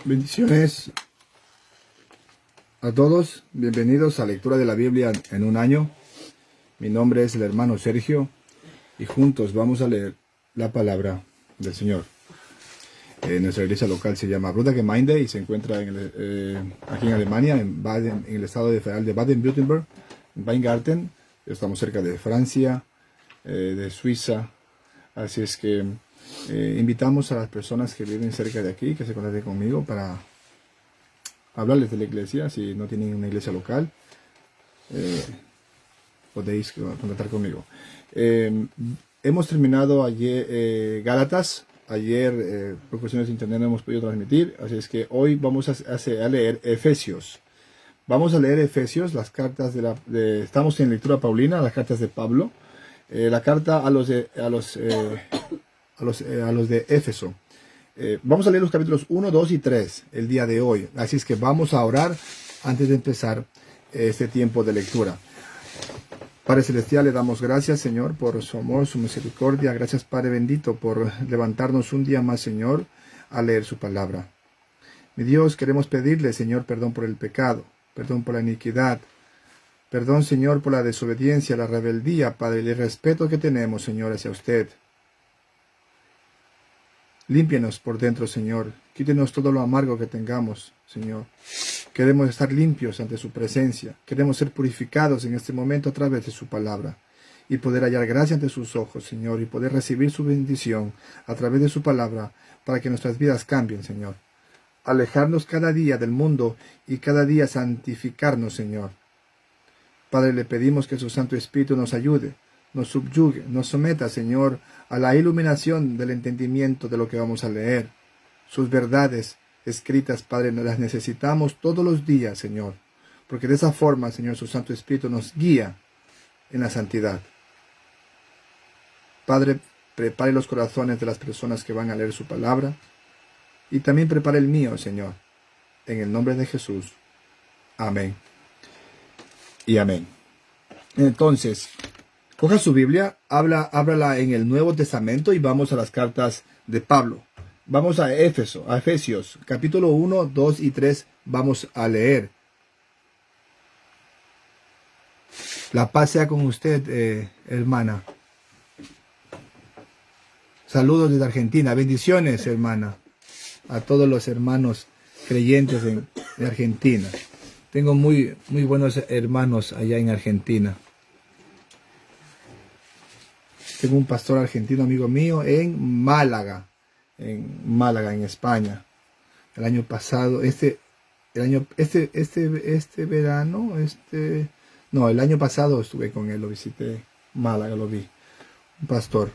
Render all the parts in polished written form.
Bendiciones a todos, bienvenidos a Lectura de la Biblia en un año. Mi nombre es el hermano Sergio y juntos vamos a leer la palabra del Señor. Nuestra iglesia local se llama Brudergemeinde y se encuentra aquí en Alemania, en el estado federal de Baden-Württemberg, en Weingarten. Estamos cerca de Francia, de Suiza, así es que invitamos a las personas que viven cerca de aquí que se contacten conmigo para hablarles de la iglesia. Si no tienen una iglesia local, podéis contactar conmigo. Hemos terminado ayer Gálatas. Ayer, por cuestiones de internet, no hemos podido transmitir, así es que hoy vamos a leer Efesios. Vamos a leer Efesios, las cartas estamos en lectura paulina, las cartas de Pablo, la carta a los de Éfeso. Vamos a leer los capítulos 1, 2 y 3 el día de hoy, así es que vamos a orar antes de empezar este tiempo de lectura. Padre Celestial, le damos gracias, Señor, por su amor, su misericordia. Gracias, Padre bendito, por levantarnos un día más, Señor, a leer su palabra. Mi Dios, queremos pedirle, Señor, perdón por el pecado, perdón por la iniquidad, perdón, Señor, por la desobediencia, la rebeldía, Padre, y el respeto que tenemos, Señor, hacia usted. Límpienos por dentro, Señor. Quítenos todo lo amargo que tengamos, Señor. Queremos estar limpios ante su presencia. Queremos ser purificados en este momento a través de su palabra. Y poder hallar gracia ante sus ojos, Señor. Y poder recibir su bendición a través de su palabra para que nuestras vidas cambien, Señor. Alejarnos cada día del mundo y cada día santificarnos, Señor. Padre, le pedimos que su Santo Espíritu nos ayude, nos subyugue, nos someta, Señor, a la iluminación del entendimiento de lo que vamos a leer. Sus verdades escritas, Padre, las necesitamos todos los días, Señor, porque de esa forma, Señor, su Santo Espíritu nos guía en la santidad. Padre, prepare los corazones de las personas que van a leer su palabra y también prepare el mío, Señor, en el nombre de Jesús. Amén y amén. Entonces, coja su Biblia, ábrala en el Nuevo Testamento y vamos a las cartas de Pablo. Vamos a Efesios, capítulo 1, 2 y 3, vamos a leer. La paz sea con usted, hermana. Saludos desde Argentina, bendiciones, hermana, a todos los hermanos creyentes de Argentina. Tengo muy buenos hermanos allá en Argentina. Tengo un pastor argentino, amigo mío, en Málaga, en España. El año pasado, el año pasado estuve con él, lo visité, Málaga, lo vi, un pastor.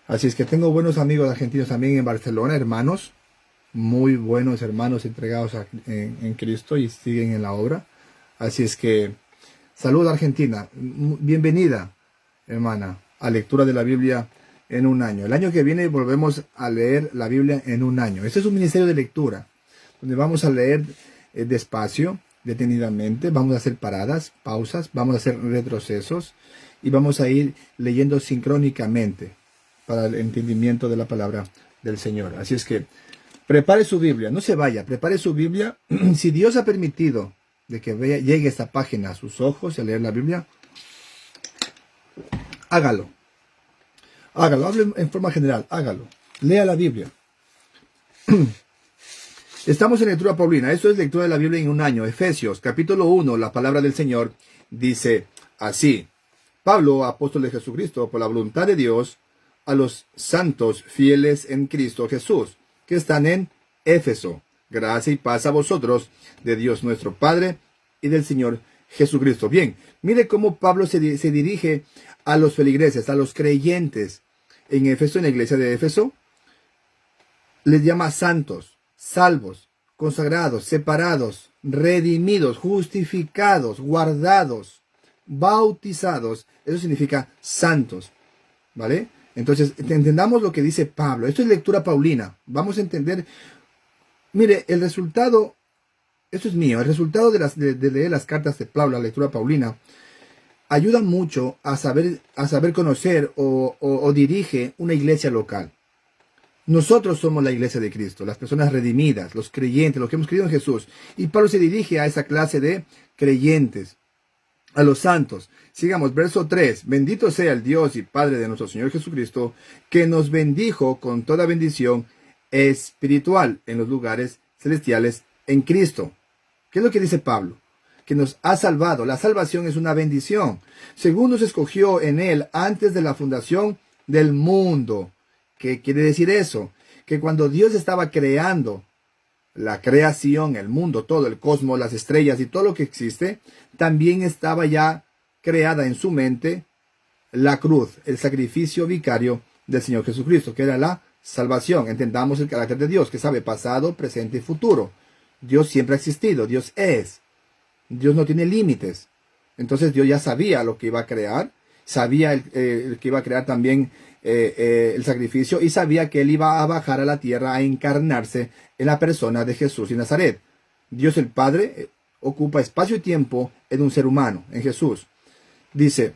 Así es que tengo buenos amigos argentinos también en Barcelona, hermanos, muy buenos hermanos entregados en Cristo y siguen en la obra. Así es que, salud Argentina, bienvenida, hermana, a lectura de la Biblia en un año. El año que viene volvemos a leer la Biblia en un año. Este es un ministerio de lectura, donde vamos a leer despacio, detenidamente, vamos a hacer paradas, pausas, vamos a hacer retrocesos y vamos a ir leyendo sincrónicamente para el entendimiento de la palabra del Señor. Así es que prepare su Biblia, no se vaya, prepare su Biblia. Si Dios ha permitido de que llegue esta página a sus ojos y a leer la Biblia, hágalo, hable en forma general, hágalo, lea la Biblia. Estamos en lectura paulina, esto es lectura de la Biblia en un año. Efesios, capítulo 1, la palabra del Señor dice así: Pablo, apóstol de Jesucristo, por la voluntad de Dios, a los santos fieles en Cristo Jesús, que están en Éfeso, gracia y paz a vosotros, de Dios nuestro Padre y del Señor Jesucristo. Bien, mire cómo Pablo se dirige a los feligreses, a los creyentes en Éfeso, en la iglesia de Éfeso. Les llama santos, salvos, consagrados, separados, redimidos, justificados, guardados, bautizados. Eso significa santos, ¿vale? Entonces, entendamos lo que dice Pablo. Esto es lectura paulina. Vamos a entender. Mire, el resultado, esto es mío, el resultado de leer las cartas de Pablo, la lectura paulina, ayuda mucho a saber conocer o dirige una iglesia local. Nosotros somos la iglesia de Cristo, las personas redimidas, los creyentes, los que hemos creído en Jesús. Y Pablo se dirige a esa clase de creyentes, a los santos. Sigamos, verso 3. Bendito sea el Dios y Padre de nuestro Señor Jesucristo, que nos bendijo con toda bendición espiritual en los lugares celestiales en Cristo. ¿Qué es lo que dice Pablo? Que nos ha salvado. La salvación es una bendición. Según nos escogió en Él antes de la fundación del mundo. ¿Qué quiere decir eso? Que cuando Dios estaba creando la creación, el mundo, todo el cosmos, las estrellas y todo lo que existe, también estaba ya creada en su mente la cruz, el sacrificio vicario del Señor Jesucristo, que era la salvación. Entendamos el carácter de Dios, que sabe pasado, presente y futuro. Dios siempre ha existido, Dios es. Dios no tiene límites. Entonces Dios ya sabía lo que iba a crear, sabía el que iba a crear también el sacrificio, y sabía que Él iba a bajar a la tierra a encarnarse en la persona de Jesús y Nazaret. Dios el Padre ocupa espacio y tiempo en un ser humano, en Jesús. Dice,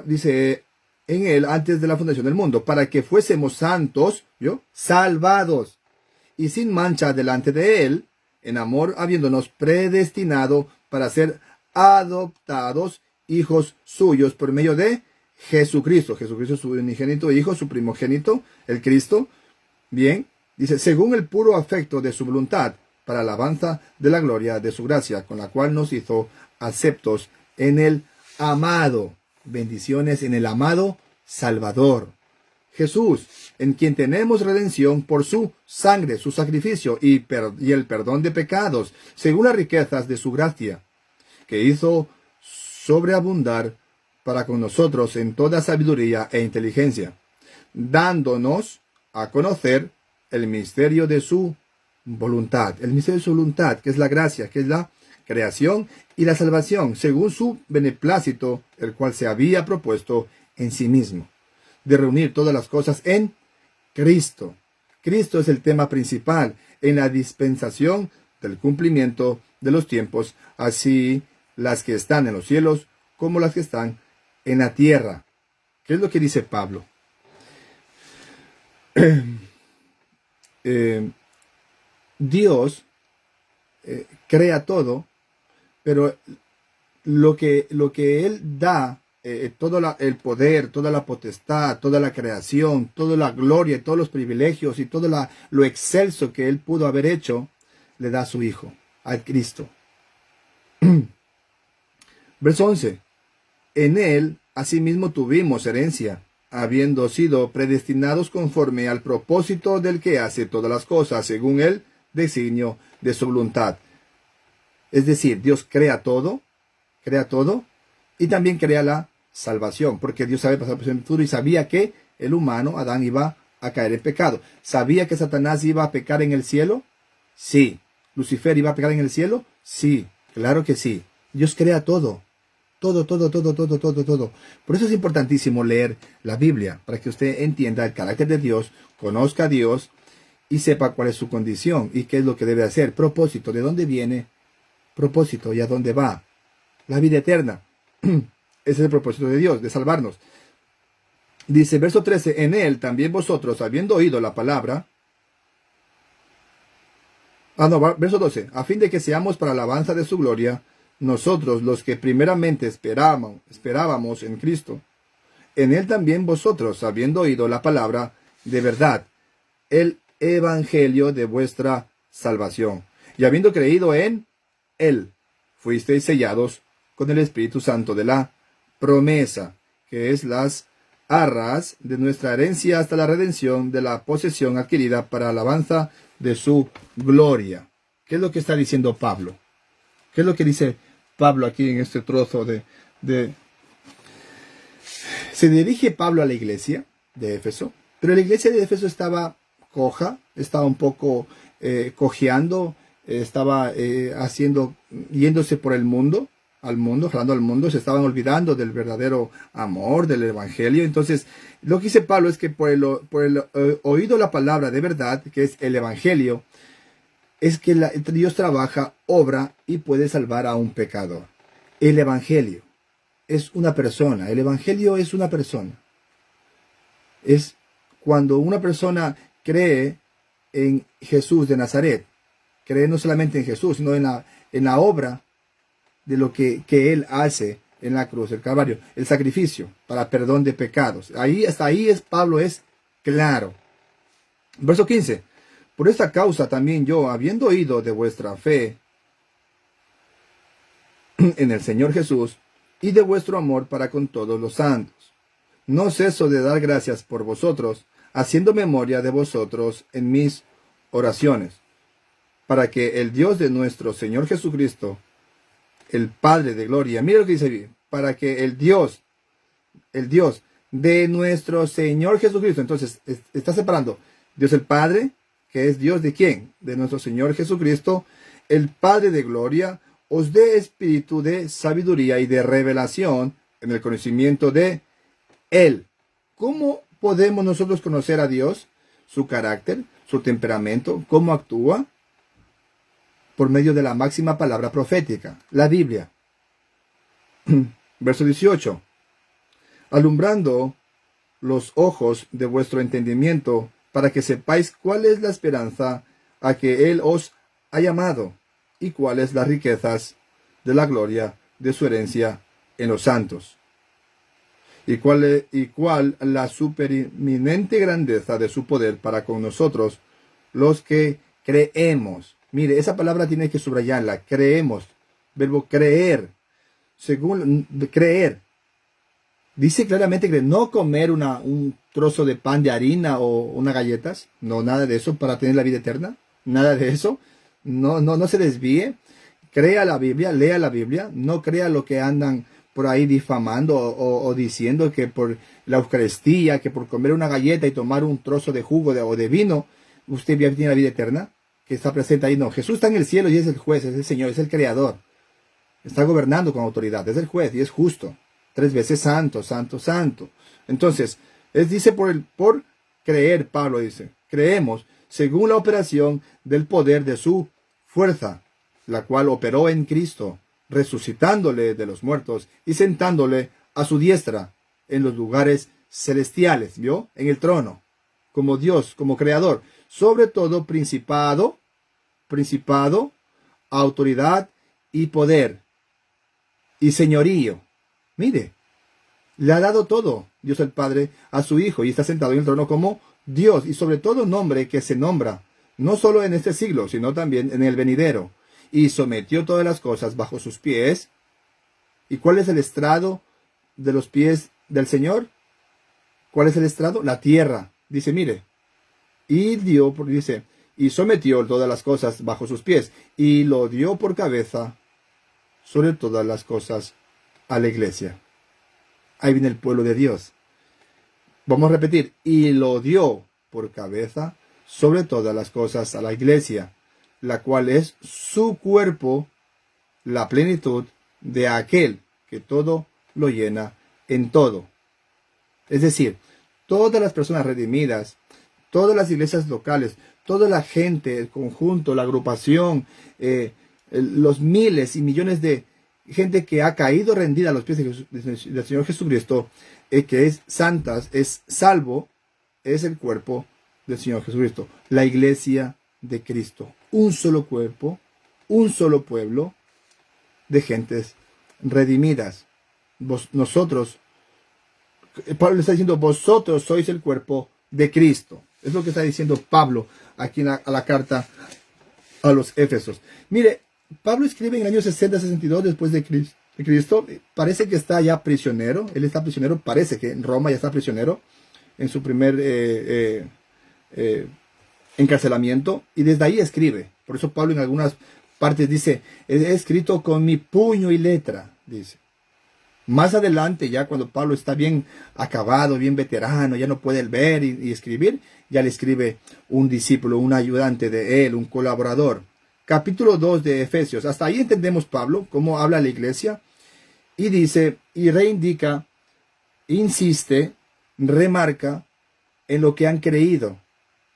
dice en Él antes de la fundación del mundo, para que fuésemos santos, ¿yo? Salvados y sin mancha delante de Él, en amor, habiéndonos predestinado para ser adoptados hijos suyos por medio de Jesucristo. Jesucristo es su unigénito Hijo, su primogénito, el Cristo. Bien, dice, según el puro afecto de su voluntad, para alabanza de la gloria de su gracia, con la cual nos hizo aceptos en el amado. Bendiciones en el amado Salvador. Jesús, en quien tenemos redención por su sangre, su sacrificio y el perdón de pecados, según las riquezas de su gracia, que hizo sobreabundar para con nosotros en toda sabiduría e inteligencia, dándonos a conocer el misterio de su voluntad. El misterio de su voluntad, que es la gracia, que es la creación y la salvación, según su beneplácito, el cual se había propuesto en sí mismo, de reunir todas las cosas en Cristo. Cristo es el tema principal en la dispensación del cumplimiento de los tiempos, así las que están en los cielos como las que están en la tierra. ¿Qué es lo que dice Pablo? Dios crea todo, pero lo que Él da, todo el poder, toda la potestad, toda la creación, toda la gloria, todos los privilegios y todo lo excelso que Él pudo haber hecho, le da a su Hijo, al Cristo. Verso 11. En Él asimismo tuvimos herencia, habiendo sido predestinados conforme al propósito del que hace todas las cosas, según el designio de su voluntad. Es decir, Dios crea todo, y también crea la salvación, porque Dios sabe pasar por el futuro y sabía que el humano, Adán, iba a caer en pecado. ¿Sabía que Satanás iba a pecar en el cielo? Sí. ¿Lucifer iba a pecar en el cielo? Sí, claro que sí. Dios crea todo. Todo. Por eso es importantísimo leer la Biblia, para que usted entienda el carácter de Dios, conozca a Dios y sepa cuál es su condición y qué es lo que debe hacer. Propósito, ¿de dónde viene? Propósito, ¿y a dónde va? La vida eterna. Ese es el propósito de Dios, de salvarnos. Dice, verso 13, en Él también vosotros, habiendo oído la palabra... verso 12, a fin de que seamos para alabanza de su gloria, nosotros los que primeramente esperábamos en Cristo, en Él también vosotros, habiendo oído la palabra de verdad, el evangelio de vuestra salvación, y habiendo creído en Él, fuisteis sellados con el Espíritu Santo de la promesa, que es las arras de nuestra herencia hasta la redención de la posesión adquirida para alabanza de su gloria. ¿Qué es lo que está diciendo Pablo? ¿Qué es lo que dice Pablo aquí en este trozo Se dirige Pablo a la iglesia de Éfeso, pero la iglesia de Éfeso estaba coja, estaba un poco cojeando, estaba yéndose por el mundo, jalando al mundo, se estaban olvidando del verdadero amor, del evangelio. Entonces, lo que dice Pablo es que por el oído la palabra de verdad, que es el evangelio, es que Dios trabaja, obra y puede salvar a un pecador. El evangelio es una persona, el evangelio es una persona. Es Cuando una persona cree en Jesús de Nazaret, cree no solamente en Jesús, sino en la obra de lo que Él hace en la cruz, el Calvario, el sacrificio para perdón de pecados. Hasta ahí Pablo es claro. Verso 15. Por esta causa también yo, habiendo oído de vuestra fe en el Señor Jesús y de vuestro amor para con todos los santos, no ceso de dar gracias por vosotros, haciendo memoria de vosotros en mis oraciones, para que el Dios de nuestro Señor Jesucristo, el Padre de gloria, mira lo que dice ahí, para que el Dios de nuestro Señor Jesucristo, entonces está separando Dios el Padre, que es Dios de quién, de nuestro Señor Jesucristo, el Padre de gloria, os dé espíritu de sabiduría y de revelación en el conocimiento de Él. ¿Cómo podemos nosotros conocer a Dios? Su carácter, su temperamento, cómo actúa, por medio de la máxima palabra profética, la Biblia. Verso 18. Alumbrando los ojos de vuestro entendimiento, para que sepáis cuál es la esperanza a que Él os ha llamado, y cuáles las riquezas de la gloria de su herencia en los santos, y cuál la supereminente grandeza de su poder para con nosotros, los que creemos. Mire, esa palabra tiene que subrayarla. Creemos. Verbo creer. Según creer. Dice claramente que no comer un trozo de pan de harina o unas galletas. No, nada de eso para tener la vida eterna. Nada de eso. No se desvíe. Crea la Biblia, lea la Biblia. No crea lo que andan por ahí difamando o diciendo que por la Eucaristía, que por comer una galleta y tomar un trozo de jugo o de vino, usted ya tiene la vida eterna, que está presente ahí. No, Jesús está en el cielo y es el juez, es el Señor, es el Creador. Está gobernando con autoridad, es el juez y es justo. 3 veces santo, santo, santo. Entonces, dice por creer, Pablo dice, creemos según la operación del poder de su fuerza, la cual operó en Cristo, resucitándole de los muertos y sentándole a su diestra en los lugares celestiales, ¿vio? En el trono, como Dios, como Creador, sobre todo principado, autoridad y poder y señorío. Mire, le ha dado todo Dios el Padre a su Hijo y está sentado en el trono como Dios y sobre todo nombre que se nombra, no solo en este siglo, sino también en el venidero. Y sometió todas las cosas bajo sus pies. ¿Y cuál es el estrado de los pies del Señor? ¿Cuál es el estrado? La tierra. Dice, mire, y sometió todas las cosas bajo sus pies, y lo dio por cabeza sobre todas las cosas a la iglesia. Ahí viene el pueblo de Dios. Vamos a repetir, y lo dio por cabeza sobre todas las cosas a la iglesia, la cual es su cuerpo, la plenitud de aquel que todo lo llena en todo. Es decir, todas las personas redimidas, todas las iglesias locales, toda la gente, el conjunto, la agrupación, los miles y millones de gente que ha caído rendida a los pies del Señor Jesucristo, que es santas, es salvo, es el cuerpo del Señor Jesucristo, la iglesia de Cristo. Un solo cuerpo, un solo pueblo de gentes redimidas. Nosotros, Pablo está diciendo, vosotros sois el cuerpo de Cristo. Es lo que está diciendo Pablo aquí a la carta a los Éfesos. Mire, Pablo escribe en el año 60-62 después de Cristo. Parece que está ya prisionero. Él está prisionero, parece que en Roma ya está prisionero en su primer encarcelamiento. Y desde ahí escribe. Por eso Pablo en algunas partes dice, he escrito con mi puño y letra, dice. Más adelante, ya cuando Pablo está bien acabado, bien veterano, ya no puede ver y escribir, ya le escribe un discípulo, un ayudante de él, un colaborador. Capítulo 2 de Efesios. Hasta ahí entendemos Pablo, cómo habla la iglesia. Y dice, y reivindica, insiste, remarca en lo que han creído,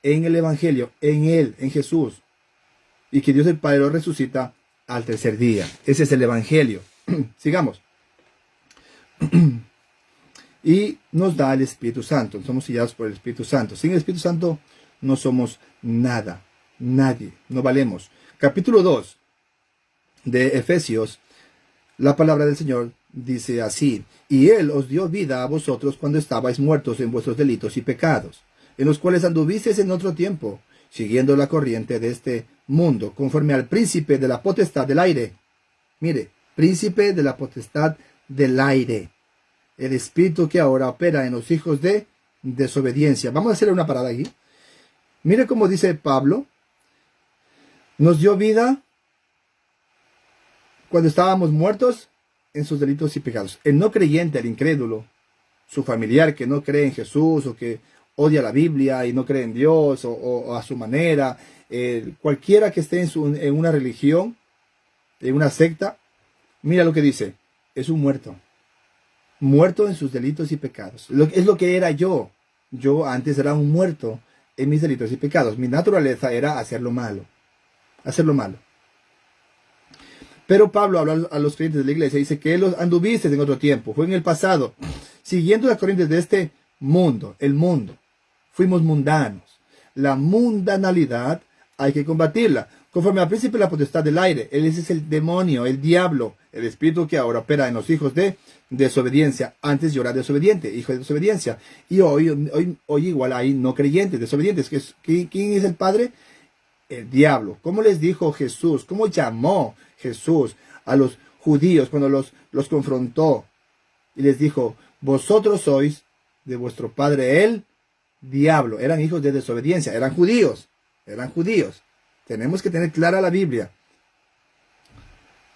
en el Evangelio, en él, en Jesús. Y que Dios el Padre lo resucita al tercer día. Ese es el Evangelio. Sigamos. y nos da el Espíritu Santo. Somos sellados por el Espíritu Santo. Sin el Espíritu Santo no somos nada, nadie, no valemos. Capítulo 2 de Efesios, la palabra del Señor dice así: y Él os dio vida a vosotros cuando estabais muertos en vuestros delitos y pecados, en los cuales anduvisteis en otro tiempo, siguiendo la corriente de este mundo, conforme al príncipe de la potestad del aire. Mire, príncipe de la potestad del aire, el espíritu que ahora opera en los hijos de desobediencia. Vamos a hacer una parada aquí. Mire cómo dice Pablo: nos dio vida cuando estábamos muertos en sus delitos y pecados. El no creyente, el incrédulo, su familiar que no cree en Jesús o que odia la Biblia y no cree en Dios o a su manera, cualquiera que esté en una religión, en una secta, mira lo que dice: es un muerto. Muerto en sus delitos y pecados. Es lo que era yo. Yo antes era un muerto en mis delitos y pecados. Mi naturaleza era hacer lo malo. Hacer lo malo. Pero Pablo habla a los creyentes de la iglesia, dice que él anduviste en otro tiempo, fue en el pasado, siguiendo las corrientes de este mundo, el mundo. Fuimos mundanos. La mundanalidad hay que combatirla. Conforme al príncipe de la potestad del aire, él es el demonio, el diablo, el espíritu que ahora opera en los hijos de desobediencia. Antes yo era desobediente, hijo de desobediencia. Y hoy igual hay no creyentes, desobedientes. ¿Quién es el padre? El diablo. ¿Cómo les dijo Jesús? ¿Cómo llamó Jesús a los judíos cuando los confrontó? Y les dijo: vosotros sois de vuestro padre el diablo. Eran hijos de desobediencia, eran judíos. Tenemos que tener clara la Biblia.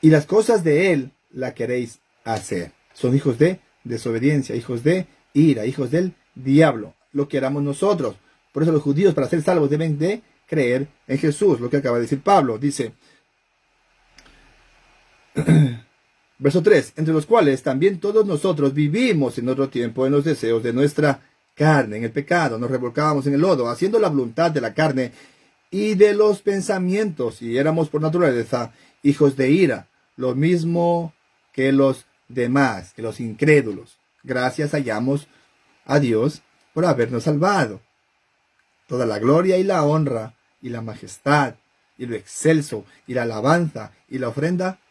Y las cosas de él la queréis hacer. Son hijos de desobediencia, hijos de ira, hijos del diablo. Lo que éramos nosotros. Por eso los judíos, para ser salvos, deben de creer en Jesús. Lo que acaba de decir Pablo. Dice, verso 3, entre los cuales también todos nosotros vivimos en otro tiempo en los deseos de nuestra carne, en el pecado. Nos revolcábamos en el lodo, haciendo la voluntad de la carne y de los pensamientos, y éramos por naturaleza hijos de ira, lo mismo que los demás, que los incrédulos. Gracias hallamos a Dios por habernos salvado. Toda la gloria y la honra y la majestad y lo excelso y la alabanza y la ofrenda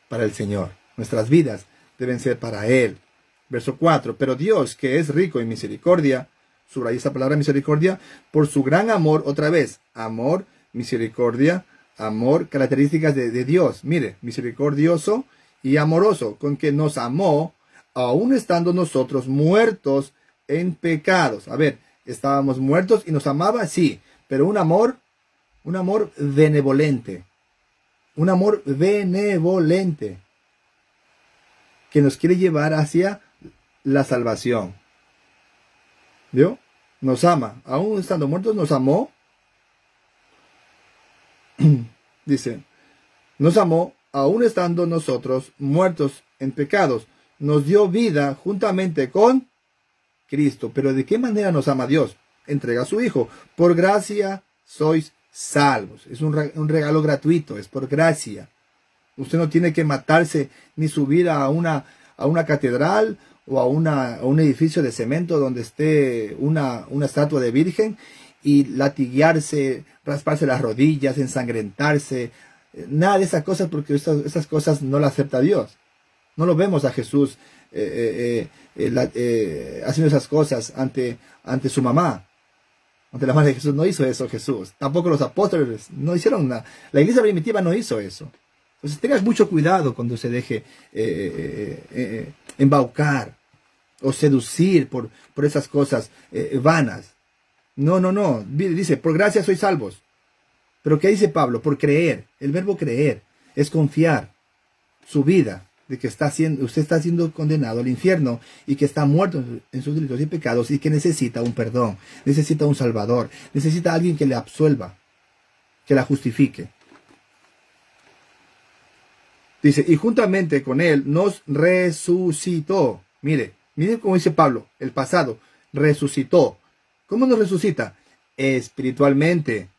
para el Señor. Nuestras vidas deben ser para Él. Verso 4, pero Dios, que es rico en misericordia, subraya esa palabra misericordia, por su gran amor, otra vez, amor, misericordia, amor, características de Dios. Mire, misericordioso y amoroso, con que nos amó, aun estando nosotros muertos en pecados. A ver, estábamos muertos y nos amaba, sí, pero un amor benevolente. Un amor benevolente que nos quiere llevar hacia la salvación. ¿Vio? Nos ama. Aún estando muertos, nos amó. Dice, nos amó, aún estando nosotros muertos en pecados. Nos dio vida juntamente con Cristo. Pero ¿de qué manera nos ama Dios? Entrega a su Hijo. Por gracia sois salvos. Es un regalo gratuito, es por gracia. Usted no tiene que matarse ni subir a una catedral o a un edificio de cemento donde esté una estatua de virgen y latiguearse, rasparse las rodillas, ensangrentarse. Nada de esas cosas, porque esas cosas no las acepta Dios. No lo vemos a Jesús haciendo esas cosas ante su mamá. Ante la madre de Jesús no hizo eso Jesús. Tampoco los apóstoles no hicieron nada. La iglesia primitiva no hizo eso. Entonces tengas mucho cuidado cuando se deje embaucar o seducir por esas cosas vanas. No. Dice, por gracia sois salvos. Pero ¿qué dice Pablo? Por creer. El verbo creer es confiar su vida de que usted está siendo condenado al infierno y que está muerto en sus delitos y pecados y que necesita un perdón, necesita un salvador, necesita alguien que le absuelva, que la justifique. Dice, y juntamente con él nos resucitó. Mire cómo dice Pablo, el pasado, resucitó. ¿Cómo nos resucita? Espiritualmente.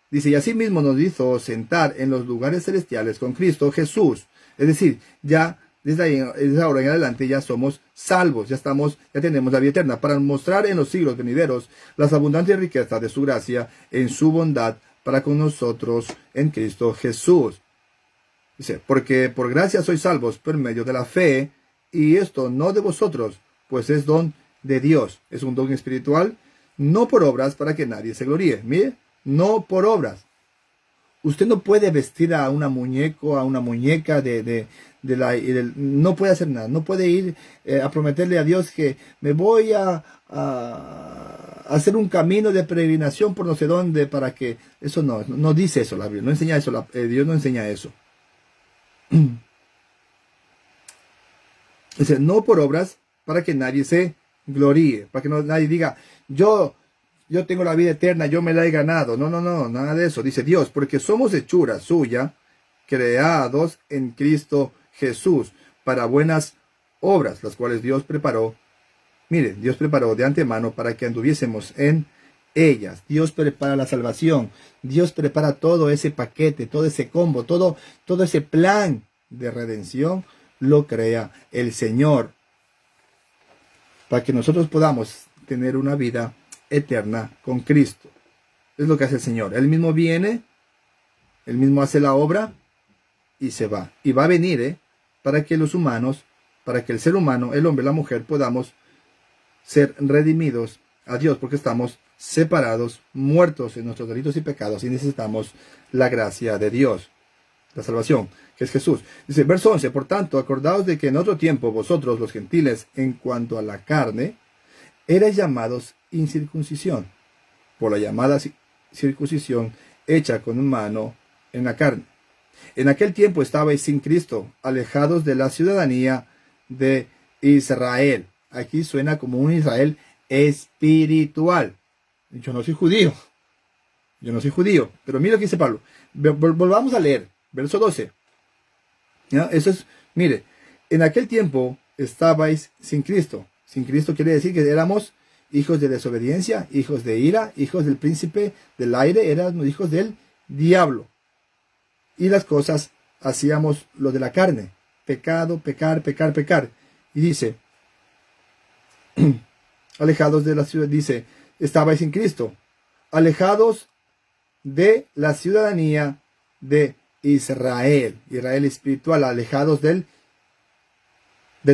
Dice, y asimismo nos hizo sentar en los lugares celestiales con Cristo Jesús. Es decir, ya desde ahora en adelante ya somos salvos, ya tenemos la vida eterna, para mostrar en los siglos venideros las abundantes riquezas de su gracia en su bondad para con nosotros en Cristo Jesús. Dice, porque por gracia sois salvos por medio de la fe, y esto no de vosotros, pues es don de Dios, es un don espiritual, no por obras para que nadie se gloríe. Mire, no por obras. Usted no puede vestir a una muñeca no puede hacer nada, no puede ir a prometerle a Dios que me voy a hacer un camino de peregrinación por no sé dónde para que... Eso no dice eso la Biblia, no enseña eso, Dios no enseña eso. Dice, no por obras para que nadie se gloríe, para que nadie diga, yo tengo la vida eterna, yo me la he ganado. No, nada de eso. Dice Dios, porque somos hechura suya, creados en Cristo Jesús, para buenas obras, las cuales Dios preparó. Mire, Dios preparó de antemano para que anduviésemos en ellas. Dios prepara la salvación. Dios prepara todo ese paquete, todo ese combo, todo ese plan de redención, lo crea el Señor, para que nosotros podamos tener una vida eterna con Cristo. Es lo que hace el Señor. Él mismo viene, Él mismo hace la obra y se va. Y va a venir para que los humanos, para que el ser humano, el hombre, la mujer, podamos ser redimidos a Dios, porque estamos separados, muertos en nuestros delitos y pecados, y necesitamos la gracia de Dios, la salvación, que es Jesús. Dice, verso 11, por tanto, acordaos de que en otro tiempo vosotros, los gentiles, en cuanto a la carne, erais llamados incircuncisión, por la llamada circuncisión hecha con mano en la carne. En aquel tiempo estabais sin Cristo, alejados de la ciudadanía de Israel. Aquí suena como un Israel espiritual. Yo no soy judío, pero mira lo que dice Pablo. Volvamos a leer, verso 12. ¿Ya? Eso es, mire, en aquel tiempo estabais sin Cristo. Sin Cristo quiere decir que éramos hijos de desobediencia, hijos de ira, hijos del príncipe del aire, éramos hijos del diablo. Y las cosas hacíamos lo de la carne, pecado, pecar. Y dice, alejados de la ciudad, dice, estabais sin Cristo, alejados de la ciudadanía de Israel espiritual, alejados del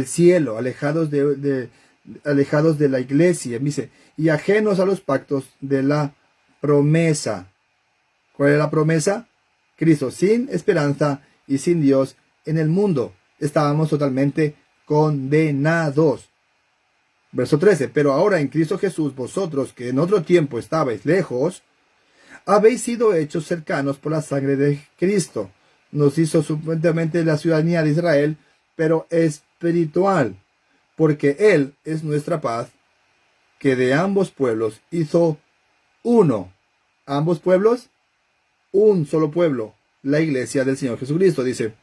cielo, alejados de la iglesia, dice, y ajenos a los pactos de la promesa. ¿Cuál es la promesa? Cristo, sin esperanza y sin Dios en el mundo. Estábamos totalmente condenados. Verso 13, pero ahora en Cristo Jesús, vosotros que en otro tiempo estabais lejos, habéis sido hechos cercanos por la sangre de Cristo. Nos hizo supuestamente la ciudadanía de Israel, pero espiritual, porque Él es nuestra paz, que de ambos pueblos hizo uno. Ambos pueblos, un solo pueblo, la iglesia del Señor Jesucristo, dice,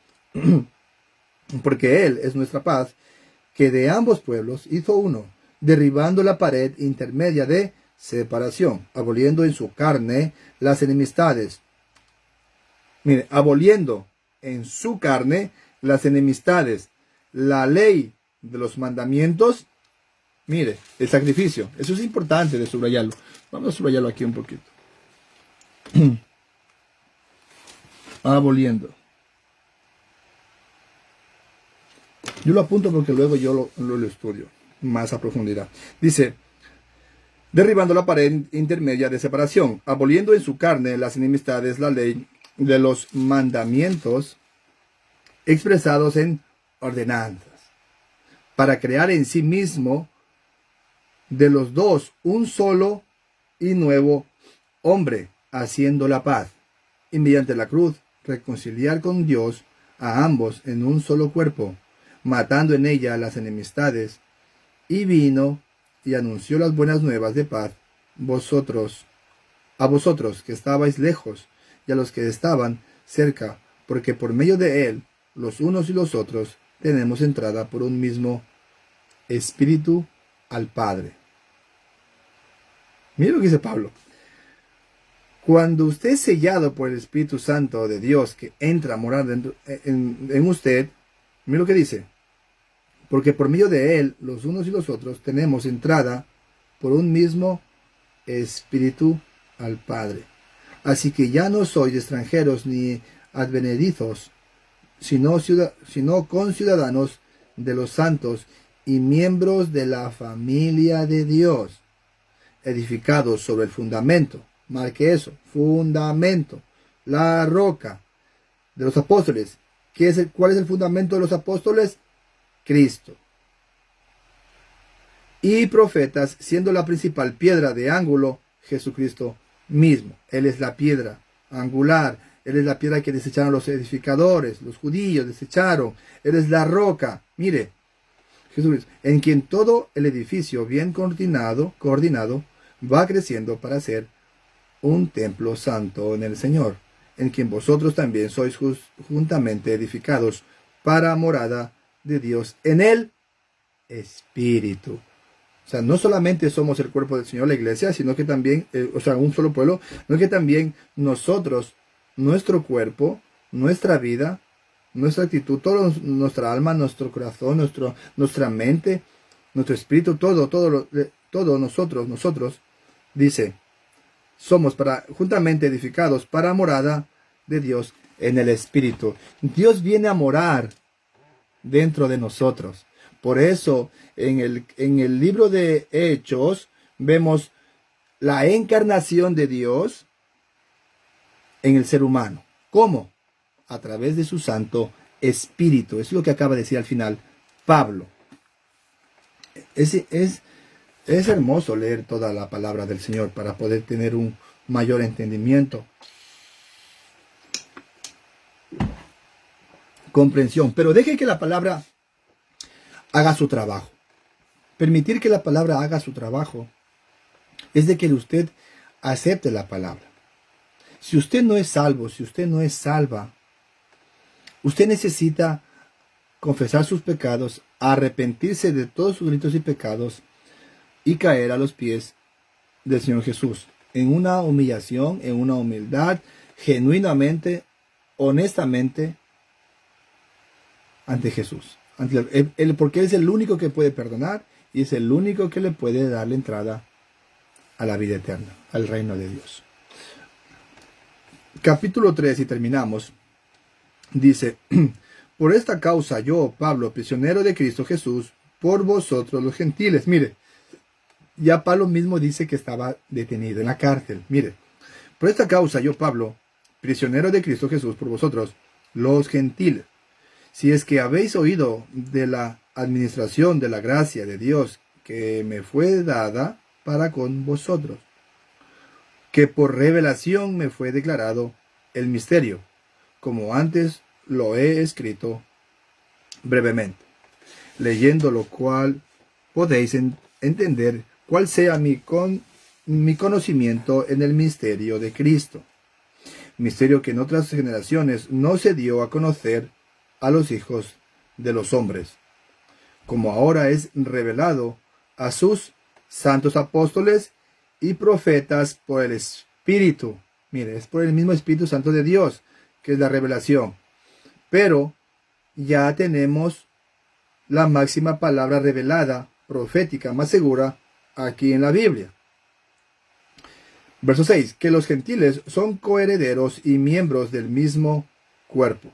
porque Él es nuestra paz, que de ambos pueblos hizo uno, derribando la pared intermedia de separación, aboliendo en su carne las enemistades. Mire, aboliendo en su carne las enemistades, la ley de los mandamientos. Mire, el sacrificio, eso es importante de subrayarlo. Vamos a subrayarlo aquí un poquito. Aboliendo. Yo lo apunto porque luego yo lo estudio más a profundidad. Dice, derribando la pared intermedia de separación, aboliendo en su carne las enemistades, la ley de los mandamientos expresados en ordenanzas, para crear en sí mismo de los dos un solo y nuevo hombre, haciendo la paz, y mediante la cruz reconciliar con Dios a ambos en un solo cuerpo, matando en ella las enemistades, y vino y anunció las buenas nuevas de paz a vosotros que estabais lejos y a los que estaban cerca, porque por medio de él los unos y los otros tenemos entrada por un mismo Espíritu al Padre. Mira lo que dice Pablo. Cuando usted es sellado por el Espíritu Santo de Dios que entra a morar en usted, mira lo que dice. porque por medio de él, los unos y los otros, tenemos entrada por un mismo Espíritu al Padre. Así que ya no sois extranjeros ni advenedizos, sino conciudadanos de los santos y miembros de la familia de Dios, edificados sobre el fundamento. Marque eso, fundamento, la roca de los apóstoles. ¿Cuál es el fundamento de los apóstoles? Cristo. Y profetas, siendo la principal piedra de ángulo, Jesucristo mismo. Él es la piedra angular. Él es la piedra que desecharon los edificadores, los judíos desecharon. Él es la roca. Mire, Jesús, en quien todo el edificio bien coordinado, va creciendo para ser un templo santo en el Señor, en quien vosotros también sois juntamente edificados para morada de Dios en el Espíritu. O sea, no solamente somos el cuerpo del Señor, la iglesia, sino que también, un solo pueblo, sino que también nosotros, nuestro cuerpo, nuestra vida, nuestra actitud, toda nuestra alma, nuestro corazón, nuestra mente, nuestro espíritu, todo nosotros, dice, somos juntamente edificados para morada de Dios en el Espíritu. Dios viene a morar dentro de nosotros. Por eso, en el libro de Hechos, vemos la encarnación de Dios en el ser humano. ¿Cómo? A través de su Santo Espíritu. Es lo que acaba de decir al final Pablo. Es hermoso leer toda la palabra del Señor para poder tener un mayor entendimiento, comprensión. Pero deje que la palabra haga su trabajo. Permitir que la palabra haga su trabajo es de que usted acepte la palabra. Si usted no es salvo, si usted no es salva, usted necesita confesar sus pecados, arrepentirse de todos sus delitos y pecados y caer a los pies del Señor Jesús en una humillación, en una humildad, genuinamente, honestamente, ante Jesús. Porque Él es el único que puede perdonar y es el único que le puede dar la entrada a la vida eterna, al reino de Dios. Capítulo 3, y terminamos, dice, por esta causa yo, Pablo, prisionero de Cristo Jesús, por vosotros los gentiles. Mire, ya Pablo mismo dice que estaba detenido en la cárcel. Mire, por esta causa yo, Pablo, prisionero de Cristo Jesús, por vosotros los gentiles. Si es que habéis oído de la administración de la gracia de Dios que me fue dada para con vosotros, que por revelación me fue declarado el misterio, como antes lo he escrito brevemente, leyendo lo cual podéis entender cuál sea mi conocimiento en el misterio de Cristo, misterio que en otras generaciones no se dio a conocer a los hijos de los hombres, como ahora es revelado a sus santos apóstoles y profetas por el Espíritu. Mire, es por el mismo Espíritu Santo de Dios que es la revelación. Pero ya tenemos la máxima palabra revelada, profética, más segura, aquí en la Biblia. Verso 6. Que los gentiles son coherederos y miembros del mismo cuerpo,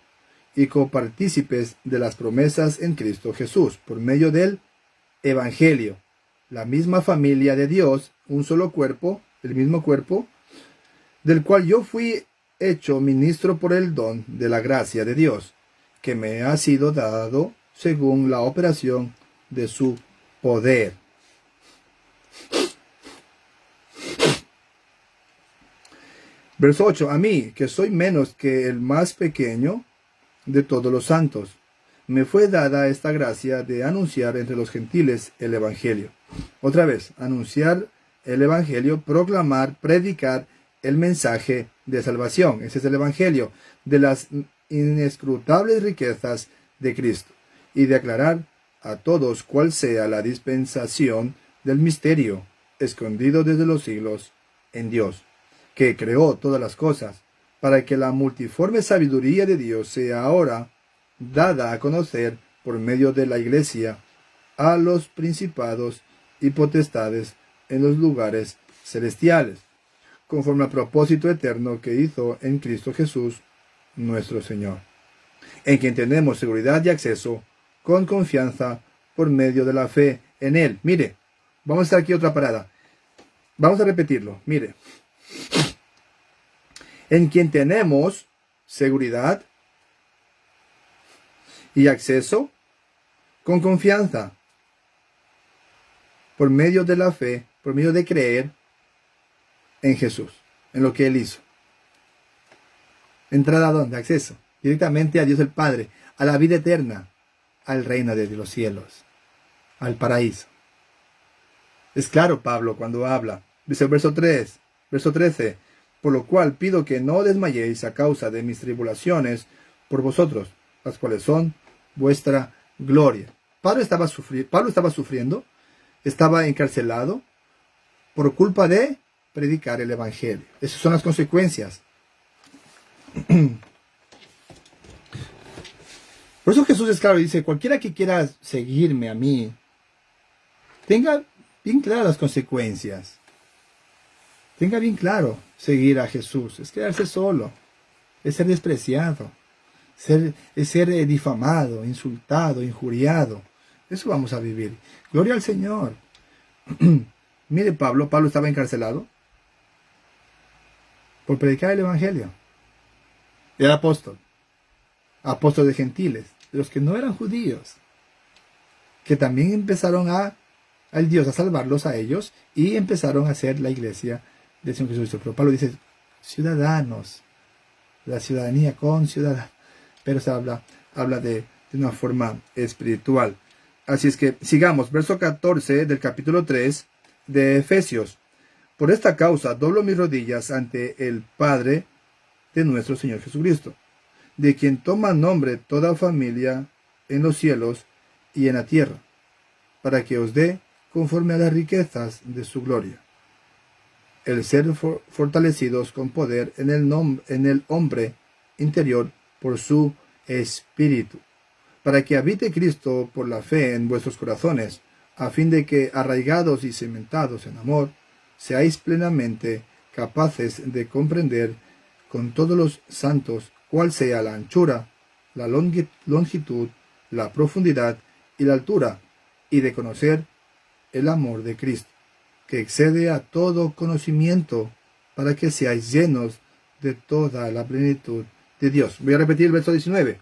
y copartícipes de las promesas en Cristo Jesús, por medio del Evangelio. La misma familia de Dios, un solo cuerpo, el mismo cuerpo, del cual yo fui hecho ministro por el don de la gracia de Dios, que me ha sido dado según la operación de su poder. Verso 8. A mí, que soy menos que el más pequeño de todos los santos, me fue dada esta gracia de anunciar entre los gentiles el Evangelio. Otra vez, anunciar el Evangelio, proclamar, predicar el mensaje de salvación. Ese es el Evangelio, de las inescrutables riquezas de Cristo, y de aclarar a todos cuál sea la dispensación del misterio escondido desde los siglos en Dios, que creó todas las cosas, para que la multiforme sabiduría de Dios sea ahora dada a conocer por medio de la Iglesia a los principados y potestades en los lugares celestiales, conforme al propósito eterno que hizo en Cristo Jesús, nuestro Señor, en quien tenemos seguridad y acceso con confianza por medio de la fe en Él. Mire, vamos a estar aquí otra parada. Vamos a repetirlo. Mire, en quien tenemos seguridad y acceso con confianza por medio de la fe, por medio de creer en Jesús, en lo que Él hizo. ¿Entrada a dónde? Acceso directamente a Dios el Padre, a la vida eterna, al reino de los cielos, al paraíso. Es claro Pablo cuando habla. Dice el verso 13, por lo cual pido que no desmayéis a causa de mis tribulaciones por vosotros, las cuales son vuestra gloria. Pablo estaba sufriendo, estaba encarcelado por culpa de predicar el Evangelio. Esas son las consecuencias. Por eso Jesús es claro y dice, cualquiera que quiera seguirme a mí, tenga bien claras las consecuencias. Tenga bien claro seguir a Jesús. Es quedarse solo, es ser despreciado, es ser difamado, insultado, injuriado. Eso vamos a vivir. Gloria al Señor. Mire Pablo estaba encarcelado por predicar el Evangelio. Era apóstol de gentiles, de los que no eran judíos, que también empezaron al Dios a salvarlos a ellos y empezaron a hacer la iglesia del Señor Jesucristo. Pero Pablo dice, ciudadanos, la ciudadanía con ciudadanos, pero se habla de una forma espiritual. Así es que sigamos, verso 14 del capítulo 3 de Efesios. Por esta causa doblo mis rodillas ante el Padre de nuestro Señor Jesucristo, de quien toma nombre toda familia en los cielos y en la tierra, para que os dé conforme a las riquezas de su gloria, el ser fortalecidos con poder en el hombre interior por su Espíritu, para que habite Cristo por la fe en vuestros corazones, a fin de que, arraigados y cimentados en amor, seáis plenamente capaces de comprender con todos los santos cuál sea la anchura, la longitud, la profundidad y la altura, y de conocer el amor de Cristo, que excede a todo conocimiento, para que seáis llenos de toda la plenitud de Dios. Voy a repetir el verso 19.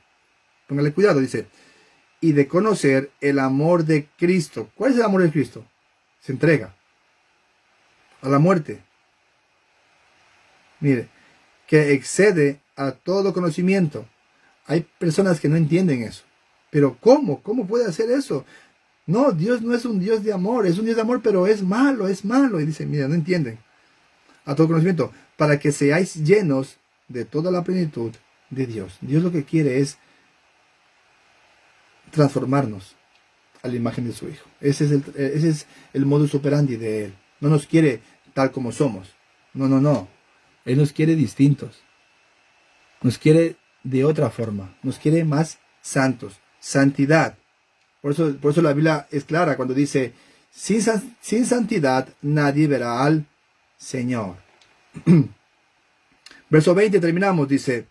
Póngale cuidado, dice, y de conocer el amor de Cristo. ¿Cuál es el amor de Cristo? Se entrega a la muerte. Mire, que excede a todo conocimiento. Hay personas que no entienden eso. Pero ¿cómo? ¿Cómo puede hacer eso? No, Dios no es un Dios de amor. Es un Dios de amor, pero es malo, es malo. Y dice, mira, no entienden. A todo conocimiento. Para que seáis llenos de toda la plenitud de Dios. Dios lo que quiere es transformarnos a la imagen de su Hijo. Ese es el modus operandi de Él. No nos quiere tal como somos. No. Él nos quiere distintos. Nos quiere de otra forma. Nos quiere más santos. Santidad. Por eso la Biblia es clara cuando dice, sin santidad nadie verá al Señor. Verso 20 terminamos, dice,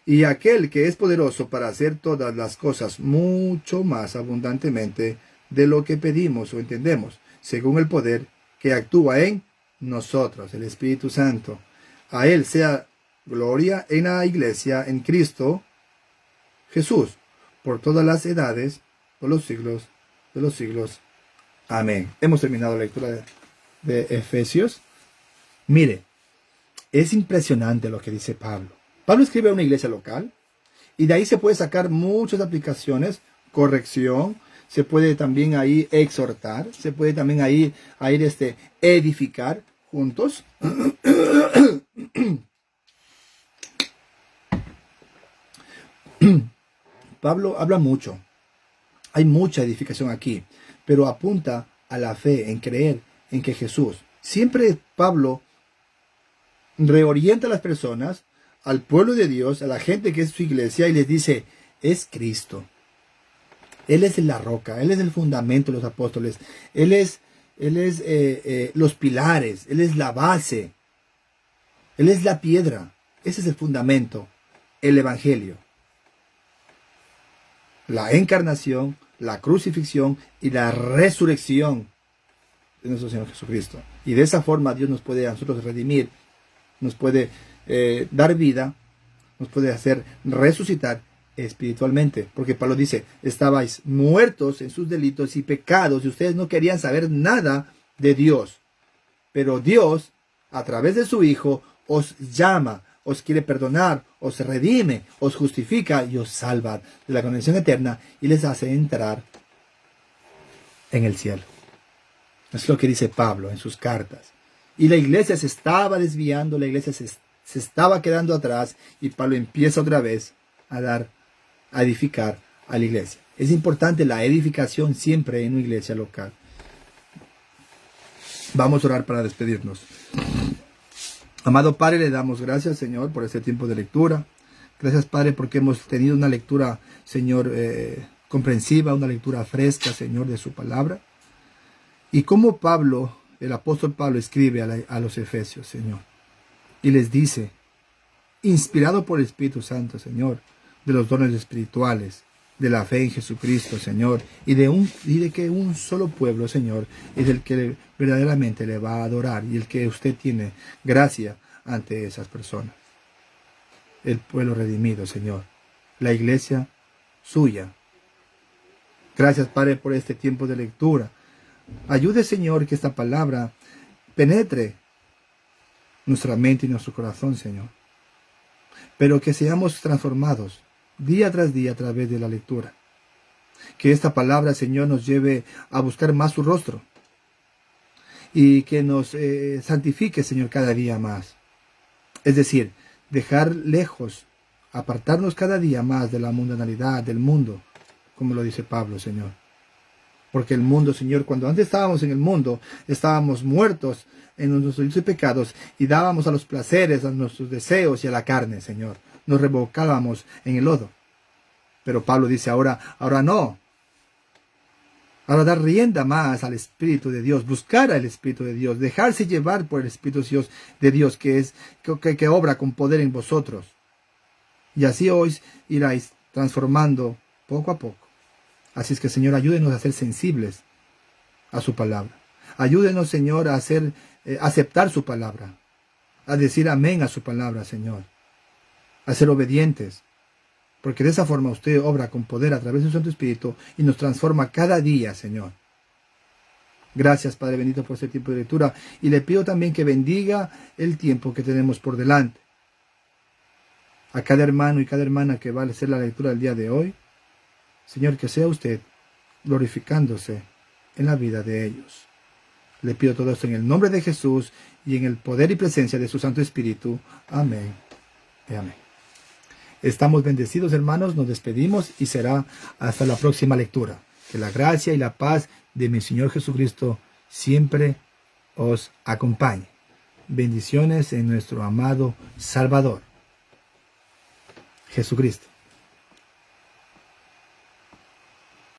y aquel que es poderoso para hacer todas las cosas mucho más abundantemente de lo que pedimos o entendemos, según el poder que actúa en nosotros, el Espíritu Santo. A Él sea gloria en la iglesia, en Cristo Jesús, por todas las edades, por los siglos de los siglos. Amén. Hemos terminado la lectura de Efesios. Mire, es impresionante lo que dice Pablo. Pablo escribe a una iglesia local y de ahí se puede sacar muchas aplicaciones, corrección, se puede también ahí exhortar, se puede también ahí edificar juntos. Pablo habla mucho, hay mucha edificación aquí, pero apunta a la fe, en creer en que Jesús. Siempre Pablo reorienta a las personas, al pueblo de Dios, a la gente que es su iglesia, y les dice, es Cristo. Él es la roca, Él es el fundamento de los apóstoles, Él es los pilares, Él es la base, Él es la piedra. Ese es el fundamento, el Evangelio. La encarnación, la crucifixión y la resurrección de nuestro Señor Jesucristo. Y de esa forma Dios nos puede a nosotros redimir, nos puede dar vida, nos puede hacer resucitar espiritualmente. Porque Pablo dice, estabais muertos en sus delitos y pecados y ustedes no querían saber nada de Dios. Pero Dios, a través de su Hijo, os llama, os quiere perdonar, os redime, os justifica y os salva de la condenación eterna y les hace entrar en el cielo. Es lo que dice Pablo en sus cartas. Y la iglesia se estaba desviando, la iglesia se estaba quedando atrás y Pablo empieza otra vez a edificar a la iglesia. Es importante la edificación siempre en una iglesia local. Vamos a orar para despedirnos. Amado Padre, le damos gracias, Señor, por este tiempo de lectura. Gracias, Padre, porque hemos tenido una lectura, Señor, comprensiva, una lectura fresca, Señor, de su palabra. Y como Pablo, el apóstol Pablo, escribe a los Efesios, Señor, y les dice, inspirado por el Espíritu Santo, Señor, de los dones espirituales, de la fe en Jesucristo, Señor, y de que un solo pueblo, Señor, es el que verdaderamente le va a adorar y el que usted tiene gracia ante esas personas. El pueblo redimido, Señor, la iglesia suya. Gracias, Padre, por este tiempo de lectura. Ayude, Señor, que esta palabra penetre nuestra mente y nuestro corazón, Señor, pero que seamos transformados día tras día a través de la lectura. Que esta palabra, Señor, nos lleve a buscar más su rostro y que nos santifique, Señor, cada día más. Es decir, dejar lejos, apartarnos cada día más de la mundanalidad, del mundo, como lo dice Pablo, Señor. Porque el mundo, Señor, cuando antes estábamos en el mundo, estábamos muertos en nuestros delitos y pecados y dábamos a los placeres, a nuestros deseos y a la carne, Señor. Nos revolcábamos en el lodo. Pero Pablo dice ahora no. Ahora dar rienda más al Espíritu de Dios, buscar al Espíritu de Dios, dejarse llevar por el Espíritu de Dios que obra con poder en vosotros. Y así os iráis transformando poco a poco. Así es que, Señor, ayúdenos a ser sensibles a su palabra. Ayúdenos, Señor, a aceptar su palabra, a decir amén a su palabra, Señor, a ser obedientes, porque de esa forma usted obra con poder a través de su Santo Espíritu y nos transforma cada día, Señor. Gracias, Padre bendito, por este tiempo de lectura, y le pido también que bendiga el tiempo que tenemos por delante. A cada hermano y cada hermana que va a hacer la lectura del día de hoy, Señor, que sea usted glorificándose en la vida de ellos. Le pido todo esto en el nombre de Jesús y en el poder y presencia de su Santo Espíritu. Amén y amén. Estamos bendecidos, hermanos, nos despedimos y será hasta la próxima lectura. Que la gracia y la paz de mi Señor Jesucristo siempre os acompañe. Bendiciones en nuestro amado Salvador, Jesucristo.